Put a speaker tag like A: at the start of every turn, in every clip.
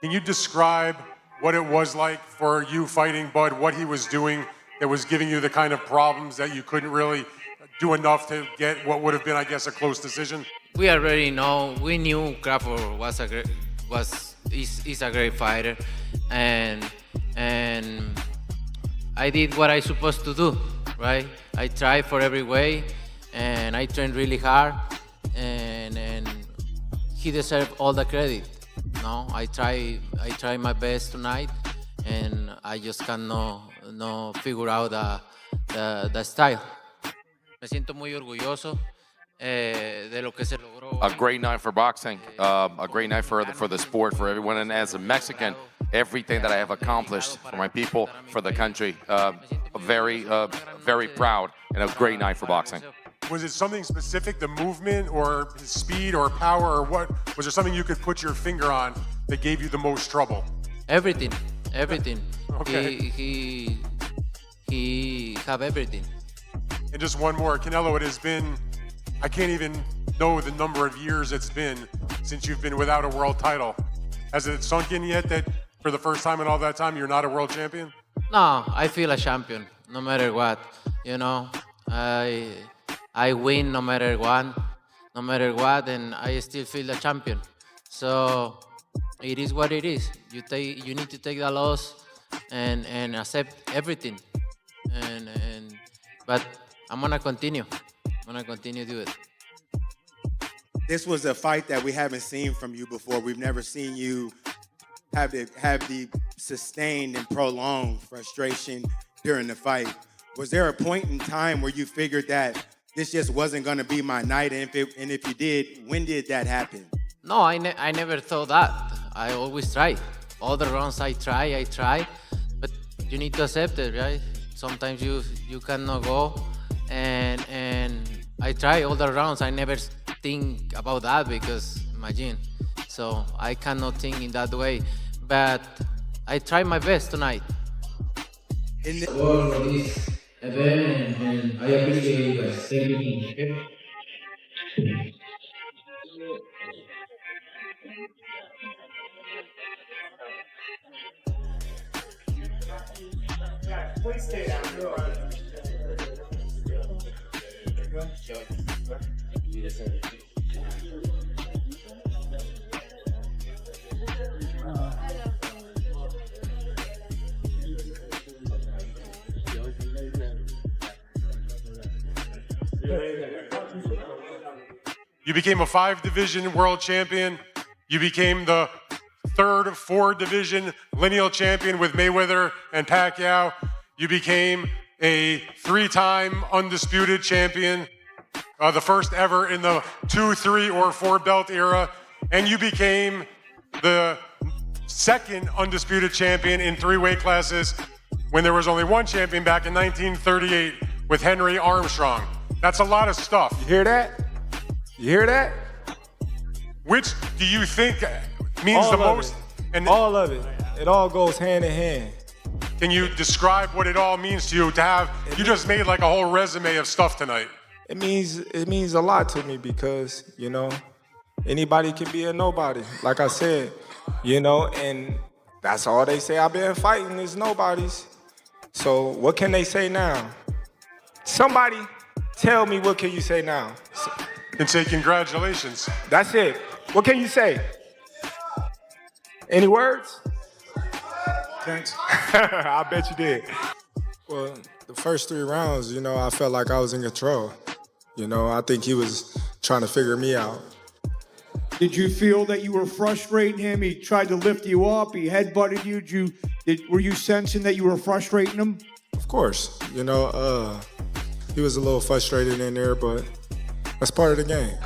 A: Can you describe what it was like for you fighting Bud, what he was doing that was giving you the kind of problems that you couldn't really do enough to get what would have been, I guess, a close decision?
B: We already know. We knew Crawford is a great fighter, and I did what I supposed to do, right? I tried for every way, and I trained really hard, and he deserved all the credit. No, I try my best tonight, and I just cannot figure out the style. Me siento muy orgulloso de lo que se logró.
C: A great night for boxing, a great night for the sport, for everyone. And as a Mexican, everything that I have accomplished for my people, for the country, very proud, and a great night for boxing.
A: Was it something specific, the movement or his speed or power, or what? Was there something you could put your finger on that gave you the most trouble?
B: Everything.
A: Okay.
B: He have everything.
A: And just one more, Canelo, it has been, I can't even know the number of years it's been since you've been without a world title. Has it sunk in yet that for the first time in all that time, you're not a world champion?
B: No, I feel a champion, no matter what. You know, I win no matter what, and I still feel a champion. So it is what it is. You need to take the loss and accept everything. But I'm gonna continue. To do it.
D: This was a fight that we haven't seen from you before. We've never seen you have the sustained and prolonged frustration during the fight. Was there a point in time where you figured that this just wasn't going to be my night? And if you did, when did that happen?
B: No, I never thought that. I always try. All the rounds I try, but you need to accept it, right? Sometimes you cannot go, and I try all the rounds. I never think about that because imagine. So I cannot think in that way, but I try my best tonight.
E: For this event, and I appreciate you guys. Thank you. Okay?
F: Please stay down.
A: You became a 5-division world champion. You became the 3rd 4-division lineal champion with Mayweather and Pacquiao. You became a 3-time undisputed champion, the first ever in the 2, 3, or 4 belt era. And you became the 2nd undisputed champion in 3 weight classes when there was only 1 champion back in 1938 with Henry Armstrong. That's a lot of stuff.
G: You hear that? You hear that?
A: Which do you think means
G: all
A: the most?
G: And all of it. It all goes hand in hand.
A: Can you describe what it all means to you to have? You just made like a whole resume of stuff tonight.
G: It means a lot to me because, you know, anybody can be a nobody. Like I said, you know, and that's all they say I've been fighting is nobodies. So what can they say now? Somebody tell me, what can you say now?
A: And say congratulations.
G: That's it. What can you say? Any words?
D: Terence?
G: I bet you did. Well, the first 3 rounds, you know, I felt like I was in control. You know, I think he was trying to figure me out.
F: Did you feel that you were frustrating him? He tried to lift you up. He headbutted you. Were you sensing that you were frustrating him?
G: Of course. You know, he was a little frustrated in there, but that's part of the game.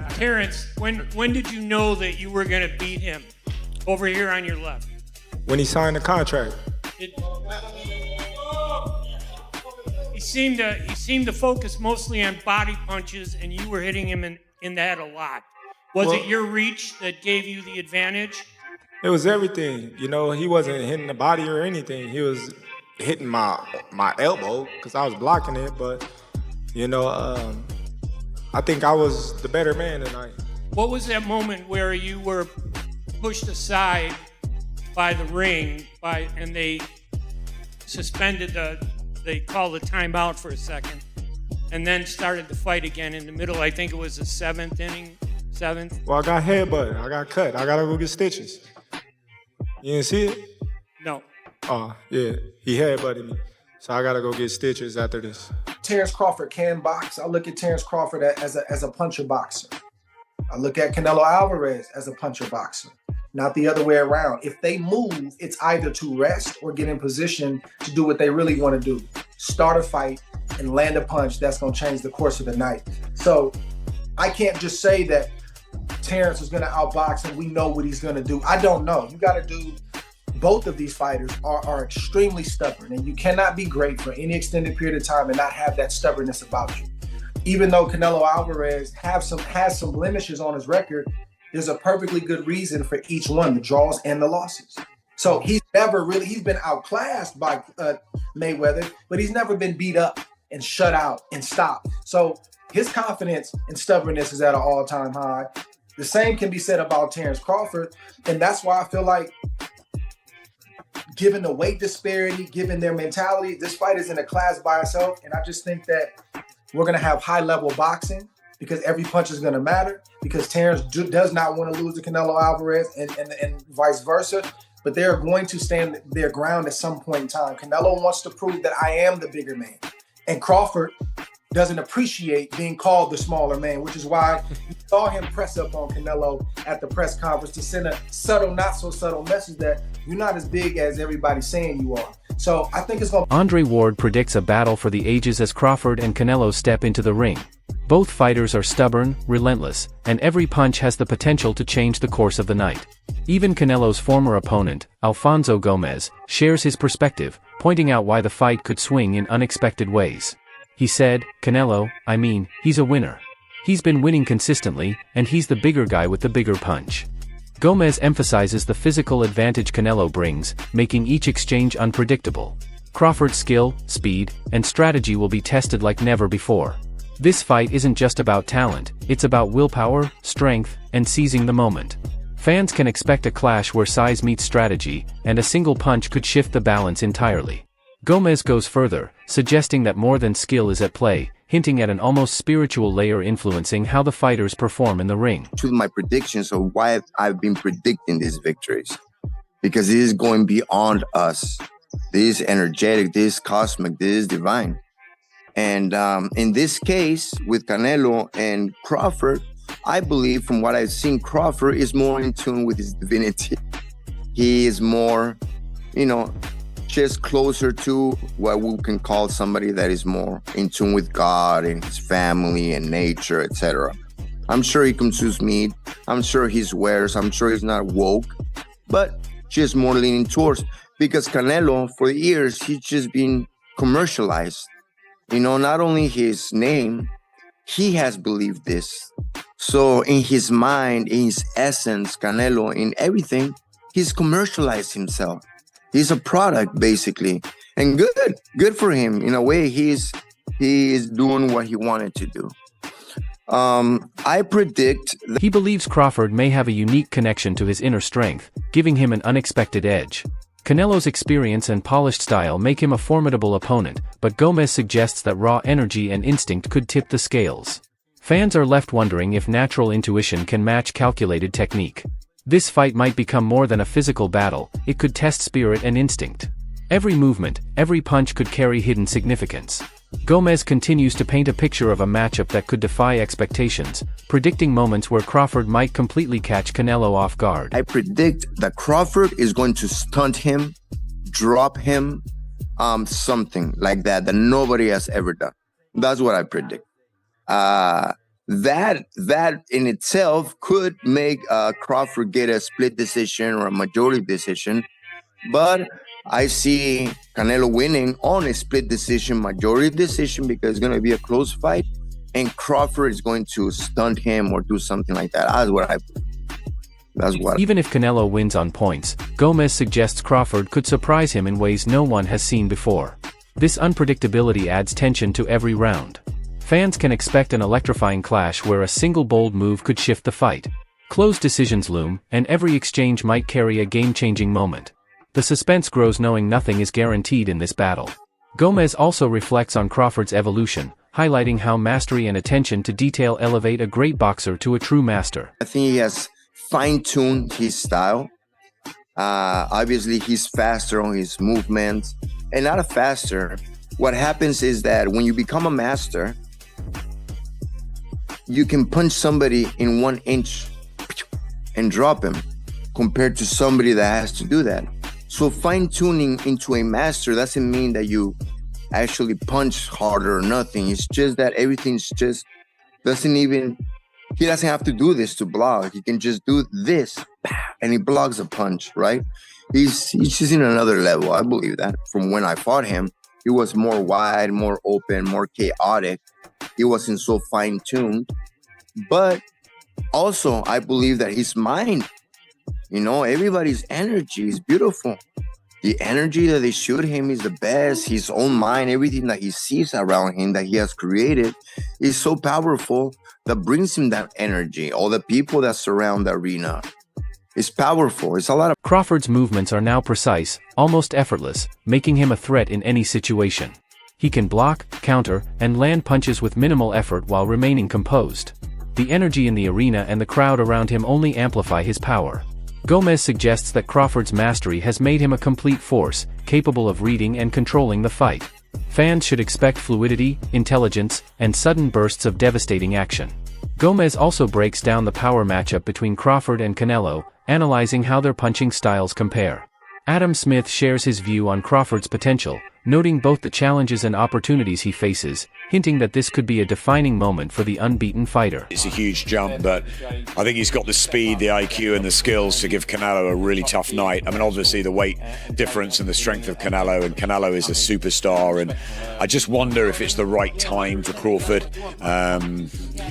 H: Terence, when did you know that you were going to beat him? Over here on your left.
G: When he signed the contract.
H: He seemed to focus mostly on body punches, and you were hitting him in the head a lot. Was it your reach that gave you the advantage?
G: It was everything. You know, he wasn't hitting the body or anything. He was hitting my elbow because I was blocking it. But, you know, I think I was the better man tonight.
H: What was that moment where you were pushed aside by the ring, and they suspended they called a timeout for a second, and then started the fight again in the middle. I think it was the seventh inning.
G: Well, I got headbutted. I got cut. I gotta go get stitches. You didn't see it?
H: No.
G: Oh, yeah. He headbutted me. So I gotta go get stitches after this.
I: Terence Crawford can box. I look at Terence Crawford as a puncher boxer. I look at Canelo Alvarez as a puncher boxer, not the other way around. If they move, it's either to rest or get in position to do what they really want to do. Start a fight and land a punch that's going to change the course of the night. So I can't just say that Terence is going to outbox and we know what he's going to do. I don't know. You got to do. Both of these fighters are extremely stubborn, and you cannot be great for any extended period of time and not have that stubbornness about you. Even though Canelo Alvarez has some blemishes on his record, there's a perfectly good reason for each one, the draws and the losses. So he's been outclassed by Mayweather, but he's never been beat up and shut out and stopped. So his confidence and stubbornness is at an all-time high. The same can be said about Terence Crawford, and that's why I feel like, given the weight disparity, given their mentality, this fight is in a class by itself, and I just think that we're going to have high-level boxing because every punch is going to matter, because Terence does not want to lose to Canelo Alvarez and vice versa, but they're going to stand their ground at some point in time. Canelo wants to prove that I am the bigger man, and Crawford doesn't appreciate being called the smaller man, which is why you saw him press up on Canelo at the press conference to send a subtle, not so subtle message that you're not as big as everybody's saying you are. So I think it's going to...
J: Andre Ward predicts a battle for the ages as Crawford and Canelo step into the ring. Both fighters are stubborn, relentless, and every punch has the potential to change the course of the night. Even Canelo's former opponent, Alfonso Gomez, shares his perspective, pointing out why the fight could swing in unexpected ways. He said, "Canelo, he's a winner. He's been winning consistently, and he's the bigger guy with the bigger punch." Gomez emphasizes the physical advantage Canelo brings, making each exchange unpredictable. Crawford's skill, speed, and strategy will be tested like never before. This fight isn't just about talent, it's about willpower, strength, and seizing the moment. Fans can expect a clash where size meets strategy, and a single punch could shift the balance entirely. Gomez goes further, suggesting that more than skill is at play, hinting at an almost spiritual layer influencing how the fighters perform in the ring.
K: To my predictions of why I've been predicting these victories, because it is going beyond us. This is energetic, this is cosmic, this is divine. And in this case, with Canelo and Crawford, I believe from what I've seen, Crawford is more in tune with his divinity. He is more, just closer to what we can call somebody that is more in tune with God and his family and nature, etc. I'm sure he consumes meat. I'm sure he swears. I'm sure he's not woke, but just more leaning towards, because Canelo, for years, he's just been commercialized. Not only his name, he has believed this. So in his mind, in his essence, Canelo, in everything, he's commercialized himself. He's a product, basically. And good for him. In a way, he is doing what he wanted to do. I predict
J: he believes Crawford may have a unique connection to his inner strength, giving him an unexpected edge. Canelo's experience and polished style make him a formidable opponent, but Gomez suggests that raw energy and instinct could tip the scales. Fans are left wondering if natural intuition can match calculated technique. This fight might become more than a physical battle, it could test spirit and instinct. Every movement, every punch could carry hidden significance. Gomez continues to paint a picture of a matchup that could defy expectations, predicting moments where Crawford might completely catch Canelo off guard.
K: I predict that Crawford is going to stunt him, drop him, something like that nobody has ever done. That's what I predict. That in itself could make Crawford get a split decision or a majority decision, but I see Canelo winning on a split decision, majority decision, because it's going to be a close fight, and Crawford is going to stunt him or do something like that. That's what.
J: Even if Canelo wins on points, Gomez suggests Crawford could surprise him in ways no one has seen before. This unpredictability adds tension to every round. Fans can expect an electrifying clash where a single bold move could shift the fight. Close decisions loom, and every exchange might carry a game-changing moment. The suspense grows knowing nothing is guaranteed in this battle. Gomez also reflects on Crawford's evolution, highlighting how mastery and attention to detail elevate a great boxer to a true master.
K: I think he has fine-tuned his style. Obviously, he's faster on his movements, and not a faster. What happens is that when you become a master, you can punch somebody in 1 inch and drop him, compared to somebody that has to do that. So fine-tuning into a master doesn't mean that you actually punch harder or nothing. It's just that everything's just he doesn't have to do this to block. He can just do this and he blocks a punch, right? He's just in another level. I believe that. From when I fought him, he was more wide, more open, more chaotic. He wasn't so fine-tuned. But also, I believe that his mind, everybody's energy is beautiful. The energy that they shoot him is the best. His own mind, everything that he sees around him that he has created is so powerful that brings him that energy. All the people that surround the arena. It's powerful. It's a lot of...
J: Crawford's movements are now precise, almost effortless, making him a threat in any situation. He can block, counter, and land punches with minimal effort while remaining composed. The energy in the arena and the crowd around him only amplify his power. Gomez suggests that Crawford's mastery has made him a complete force, capable of reading and controlling the fight. Fans should expect fluidity, intelligence, and sudden bursts of devastating action. Gomez also breaks down the power matchup between Crawford and Canelo, analyzing how their punching styles compare. Adam Smith shares his view on Crawford's potential, noting both the challenges and opportunities he faces, hinting that this could be a defining moment for the unbeaten fighter.
L: It's a huge jump, but I think he's got the speed, the IQ, and the skills to give Canelo a really tough night. I mean, obviously the weight difference and the strength of Canelo, and Canelo is a superstar, and I just wonder if it's the right time for Crawford.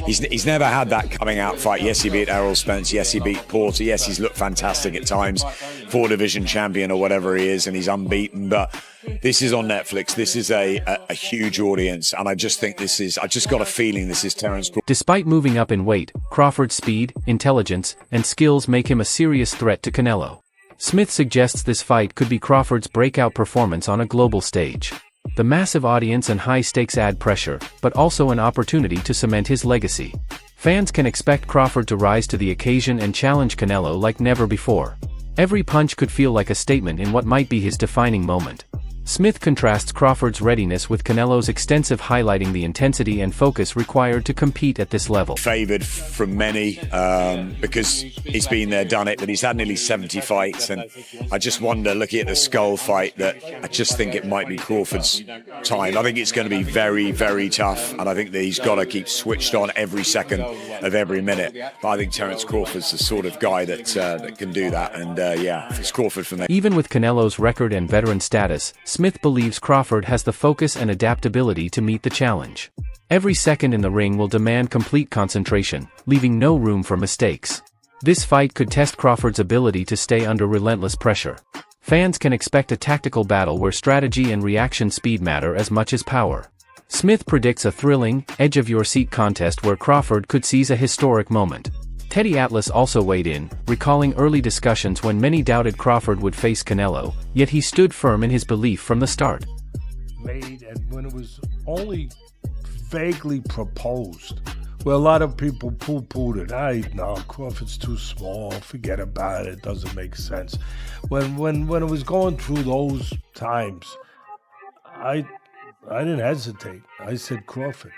L: He's never had that coming out fight. Yes, he beat Errol Spence. Yes, he beat Porter. Yes, he's looked fantastic at times. 4-division champion or whatever he is, and he's unbeaten, but this is on Netflix. This is a huge audience, and I just got a feeling this is Terence Crawford.
J: Despite moving up in weight, Crawford's speed, intelligence, and skills make him a serious threat to Canelo. Smith suggests this fight could be Crawford's breakout performance on a global stage. The massive audience and high stakes add pressure, but also an opportunity to cement his legacy. Fans can expect Crawford to rise to the occasion and challenge Canelo like never before. Every punch could feel like a statement in what might be his defining moment. Smith contrasts Crawford's readiness with Canelo's extensive, highlighting the intensity and focus required to compete at this level.
L: Favoured from many because he's been there, done it, but he's had nearly 70 fights, and I just wonder, looking at the Skull fight, that I just think it might be Crawford's time. I think it's going to be very, very tough, and I think that he's got to keep switched on every second of every minute. But I think Terence Crawford's the sort of guy that can do that, and it's Crawford for me.
J: Even with Canelo's record and veteran status, Smith believes Crawford has the focus and adaptability to meet the challenge. Every second in the ring will demand complete concentration, leaving no room for mistakes. This fight could test Crawford's ability to stay under relentless pressure. Fans can expect a tactical battle where strategy and reaction speed matter as much as power. Smith predicts a thrilling, edge-of-your-seat contest where Crawford could seize a historic moment. Teddy Atlas also weighed in, recalling early discussions when many doubted Crawford would face Canelo, yet he stood firm in his belief from the start.
M: And when it was only vaguely proposed, where a lot of people poo-pooed it. No, Crawford's too small, forget about it, doesn't make sense. When it was going through those times, I didn't hesitate. I said Crawford.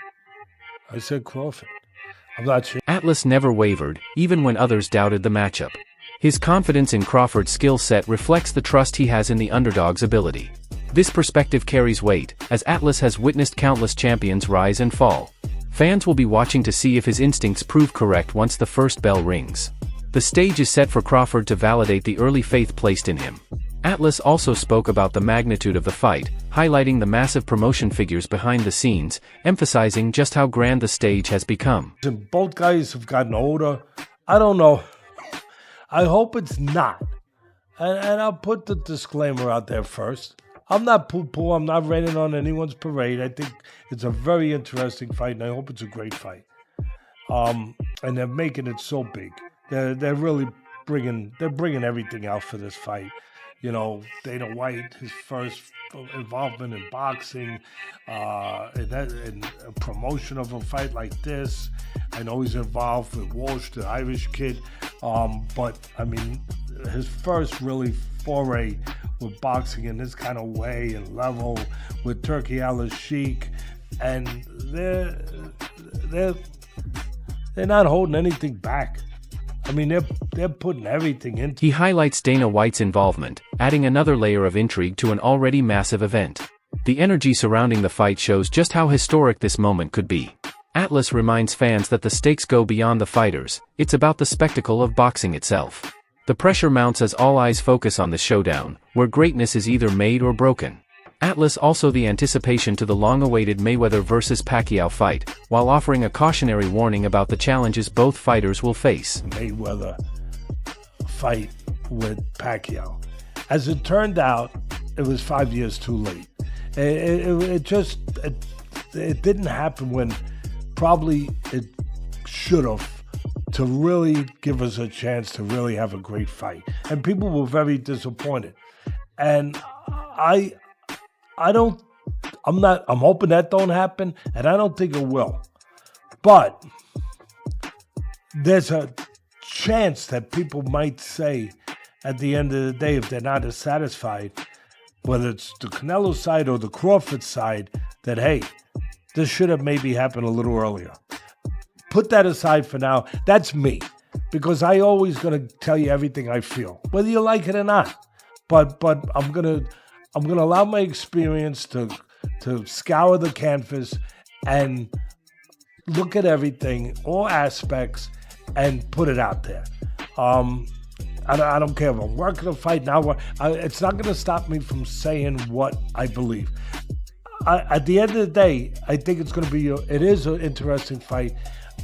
M: I'm not sure.
J: Atlas never wavered, even when others doubted the matchup. His confidence in Crawford's skill set reflects the trust he has in the underdog's ability. This perspective carries weight, as Atlas has witnessed countless champions rise and fall. Fans will be watching to see if his instincts prove correct once the first bell rings. The stage is set for Crawford to validate the early faith placed in him. Atlas also spoke about the magnitude of the fight, highlighting the massive promotion figures behind the scenes, emphasizing just how grand the stage has become.
M: Both guys have gotten older. I don't know. I hope it's not. And I'll put the disclaimer out there first. I'm not poo-poo. I'm not raining on anyone's parade. I think it's a very interesting fight, and I hope it's a great fight. And they're making it so big. They're really bringing everything out for this fight. You know, Dana White, his first involvement in boxing, in a promotion of a fight like this. I know he's involved with Walsh, the Irish kid, but I mean, his first really foray with boxing in this kind of way and level with Turkey Al-Sheikh, and they're not holding anything back. I mean, they're putting everything into.
J: He highlights Dana White's involvement, adding another layer of intrigue to an already massive event. The energy surrounding the fight shows just how historic this moment could be. Atlas reminds fans that the stakes go beyond the fighters, it's about the spectacle of boxing itself. The pressure mounts as all eyes focus on the showdown, where greatness is either made or broken. Atlas also the anticipation to the long-awaited Mayweather vs. Pacquiao fight, while offering a cautionary warning about the challenges both fighters will face.
M: Mayweather fight with Pacquiao. As it turned out, it was 5 years too late. It didn't happen when probably it should have, to really give us a chance to really have a great fight. And people were very disappointed. And I'm hoping that don't happen, and I don't think it will. But there's a chance that people might say at the end of the day, if they're not as satisfied, whether it's the Canelo side or the Crawford side, that, hey, this should have maybe happened a little earlier. Put that aside for now. That's me, because I always gonna tell you everything I feel, whether you like it or not. But I'm gonna allow my experience to scour the canvas and look at everything, all aspects, and put it out there. I don't care if I'm working a fight now. It's not going to stop me from saying what I believe. At the end of the day, I think it's going to be it is an interesting fight.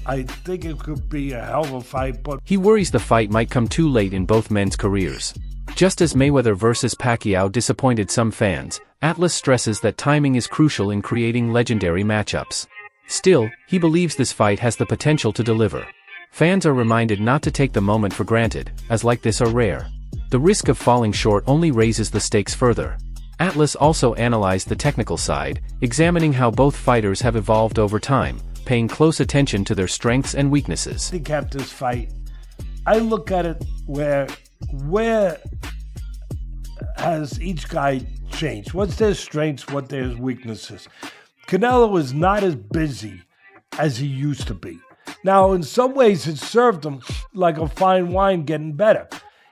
M: I think it could be a hell of a fight, but
J: he worries the fight might come too late in both men's careers. Just as Mayweather vs. Pacquiao disappointed some fans, Atlas stresses that timing is crucial in creating legendary matchups. Still, he believes this fight has the potential to deliver. Fans are reminded not to take the moment for granted, as like this are rare. The risk of falling short only raises the stakes further. Atlas also analyzed the technical side, examining how both fighters have evolved over time, paying close attention to their strengths and weaknesses.
M: Handicap this fight. I look at it where has each guy changed? What's their strengths, what their weaknesses? Canelo is not as busy as he used to be. Now, in some ways, it served him like a fine wine getting better.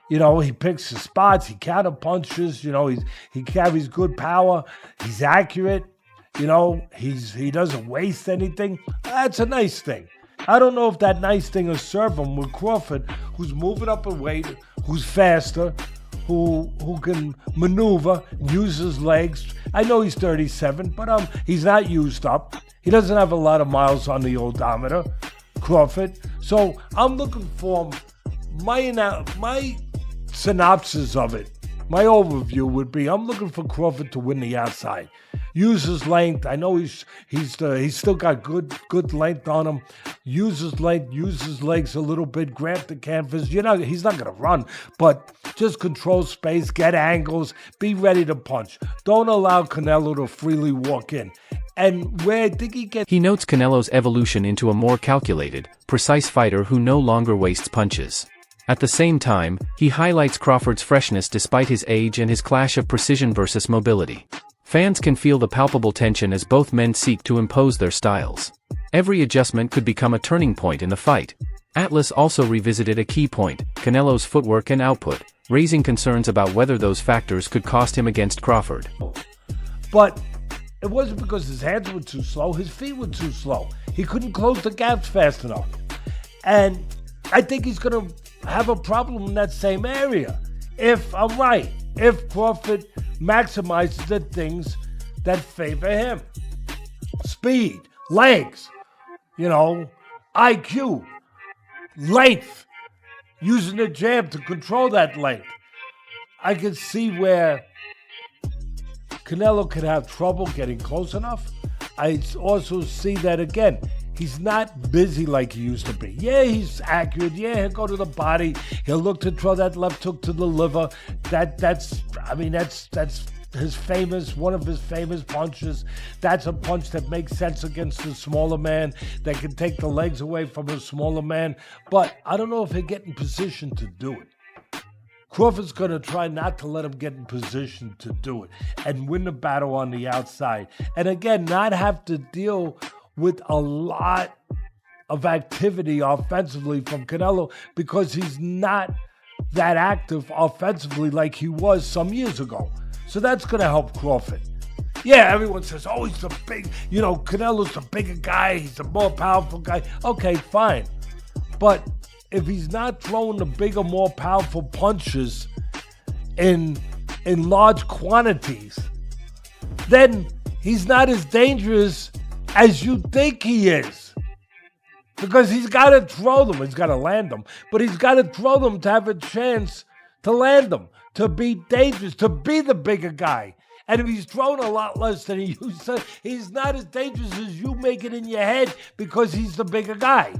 M: You know, he picks his spots, he counter punches, you know, he carries good power, he's accurate, you know, he doesn't waste anything. That's a nice thing. I don't know if that nice thing will serve him with Crawford, who's moving up in weight, who's faster, who can maneuver, use his legs. I know he's 37, but he's not used up. He doesn't have a lot of miles on the odometer, Crawford. So I'm looking for my synopsis of it. My overview would be I'm looking for Crawford to win the outside. Use his length. I know he's still got good length on him. Use his length, use his legs a little bit, grab the canvas. He's not gonna run, but just control space, get angles, be ready to punch. Don't allow Canelo to freely walk in. And where I think he
J: notes Canelo's evolution into a more calculated, precise fighter who no longer wastes punches. At the same time, he highlights Crawford's freshness despite his age and his clash of precision versus mobility. Fans can feel the palpable tension as both men seek to impose their styles. Every adjustment could become a turning point in the fight. Atlas also revisited a key point, Canelo's footwork and output, raising concerns about whether those factors could cost him against Crawford.
M: But it wasn't because his hands were too slow, his feet were too slow. He couldn't close the gaps fast enough. And I think he's going to have a problem in that same area. If I'm right, if Crawford maximizes the things that favor him. Speed, legs, IQ, length, using the jab to control that length. I can see where Canelo could have trouble getting close enough. I also see that, again, he's not busy like he used to be. Yeah, he's accurate. Yeah, he'll go to the body. He'll look to throw that left hook to the liver. That's one of his famous punches. That's a punch that makes sense against a smaller man, that can take the legs away from a smaller man. But I don't know if he'll get in position to do it. Crawford's going to try not to let him get in position to do it and win the battle on the outside. And again, not have to deal with a lot of activity offensively from Canelo, because he's not that active offensively like he was some years ago. So that's going to help Crawford. Yeah, everyone says, oh, he's the big, Canelo's the bigger guy. He's the more powerful guy. Okay, fine. But if he's not throwing the bigger, more powerful punches in large quantities, then he's not as dangerous as you think he is. Because he's got to throw them. He's got to land them. But he's got to throw them to have a chance to land them, to be dangerous, to be the bigger guy. And if he's throwing a lot less than he used to, he's not as dangerous as you make it in your head, because he's the bigger guy.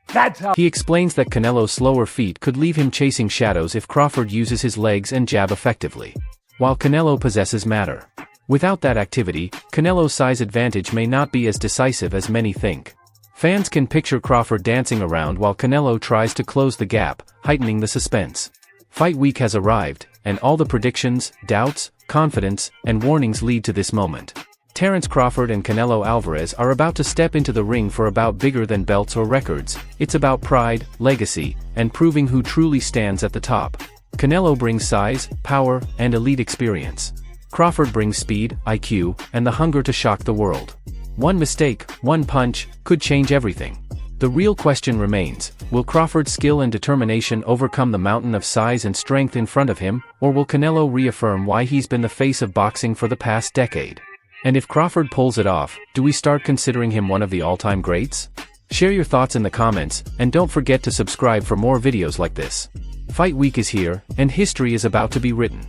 M: That's how.
J: He explains that Canelo's slower feet could leave him chasing shadows if Crawford uses his legs and jab effectively, while Canelo possesses matter. Without that activity, Canelo's size advantage may not be as decisive as many think. Fans can picture Crawford dancing around while Canelo tries to close the gap, heightening the suspense. Fight week has arrived, and all the predictions, doubts, confidence, and warnings lead to this moment. Terence Crawford and Canelo Alvarez are about to step into the ring for about bigger than belts or records. It's about pride, legacy, and proving who truly stands at the top. Canelo brings size, power, and elite experience. Crawford brings speed, IQ, and the hunger to shock the world. One mistake, one punch, could change everything. The real question remains, will Crawford's skill and determination overcome the mountain of size and strength in front of him, or will Canelo reaffirm why he's been the face of boxing for the past decade? And if Crawford pulls it off, do we start considering him one of the all-time greats? Share your thoughts in the comments, and don't forget to subscribe for more videos like this. Fight week is here, and history is about to be written.